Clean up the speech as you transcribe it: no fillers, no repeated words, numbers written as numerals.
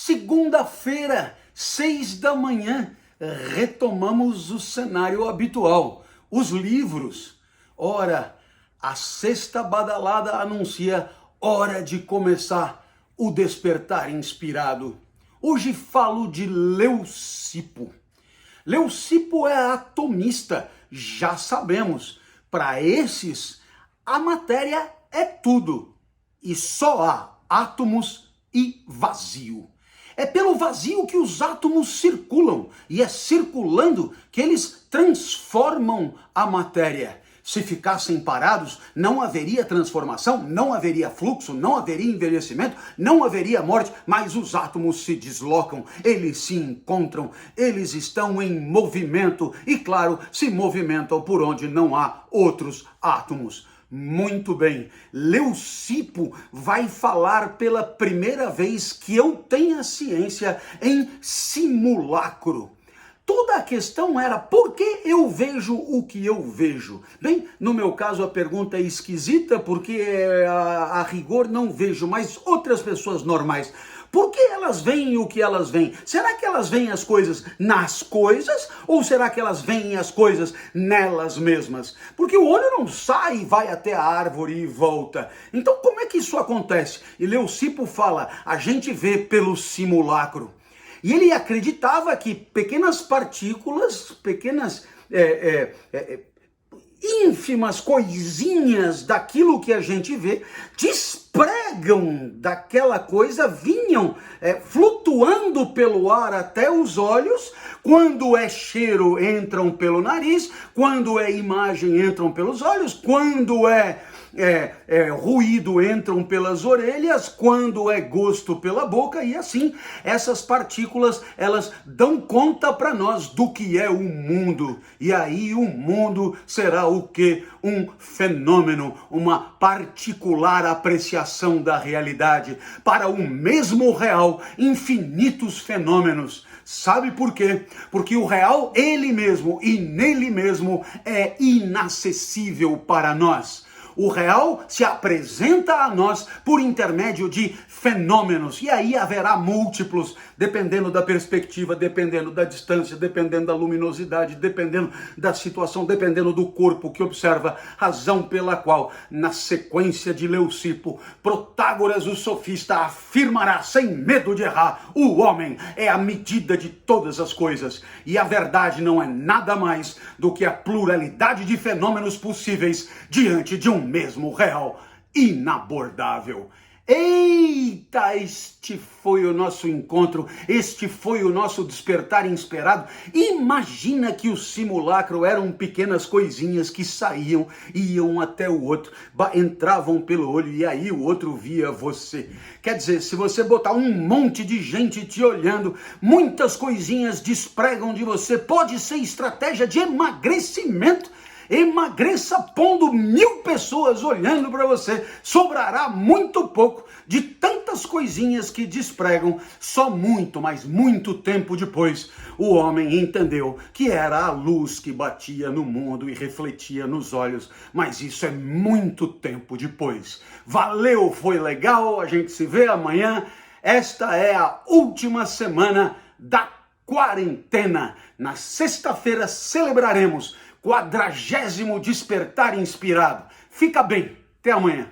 Segunda-feira, 6 da manhã, retomamos o cenário habitual, os livros. Ora, a sexta badalada anuncia hora de começar o despertar inspirado. Hoje falo de Leucipo. Leucipo é atomista, já sabemos. Para esses, a matéria é tudo e só há átomos e vazio. É pelo vazio que os átomos circulam e é circulando que eles transformam a matéria. Se ficassem parados, não haveria transformação, não haveria fluxo, não haveria envelhecimento, não haveria morte, mas os átomos se deslocam, eles se encontram, eles estão em movimento e, claro, se movimentam por onde não há outros átomos. Muito bem, Leucipo vai falar pela primeira vez que eu tenha ciência em simulacro. Toda a questão era por que eu vejo o que eu vejo? Bem, no meu caso a pergunta é esquisita porque a rigor não vejo, mas outras pessoas normais. Por que elas veem o que elas veem? Será que elas veem as coisas nas coisas ou será que elas veem as coisas nelas mesmas? Porque o olho não sai e vai até a árvore e volta. Então como é que isso acontece? E Leucipo fala, a gente vê pelo simulacro. E ele acreditava que pequenas partículas, pequenas ínfimas coisinhas daquilo que a gente vê, despregam daquela coisa, vinham flutuando pelo ar até os olhos, quando é cheiro entram pelo nariz, quando é imagem entram pelos olhos, quando é ruído entram pelas orelhas, quando é gosto pela boca, e assim essas partículas elas dão conta para nós do que é o mundo. E aí o mundo será o quê? Um fenômeno, uma particular apreciação da realidade. Para o mesmo real, infinitos fenômenos. Sabe por quê? Porque o real, ele mesmo e nele mesmo é inacessível para nós. O real se apresenta a nós por intermédio de fenômenos, e aí haverá múltiplos, dependendo da perspectiva, dependendo da distância, dependendo da luminosidade, dependendo da situação, dependendo do corpo que observa, razão pela qual, na sequência de Leucipo, Protágoras, o sofista, afirmará, sem medo de errar, o homem é a medida de todas as coisas, e a verdade não é nada mais do que a pluralidade de fenômenos possíveis diante de um mesmo real inabordável. Eita, este foi o nosso encontro, este foi o nosso despertar inspirado. Imagina que o simulacro eram pequenas coisinhas que saíam e iam até o outro, entravam pelo olho e aí o outro via você. Quer dizer, se você botar um monte de gente te olhando, muitas coisinhas despregam de você, pode ser estratégia de emagrecimento. Emagreça pondo 1000 pessoas olhando para você, sobrará muito pouco de tantas coisinhas que despregam. Só muito, mas muito tempo depois, o homem entendeu que era a luz que batia no mundo e refletia nos olhos, mas isso é muito tempo depois. Valeu, foi legal, a gente se vê amanhã. Esta é a última semana da quarentena. Na sexta-feira celebraremos 40º despertar inspirado. Fica bem, até amanhã.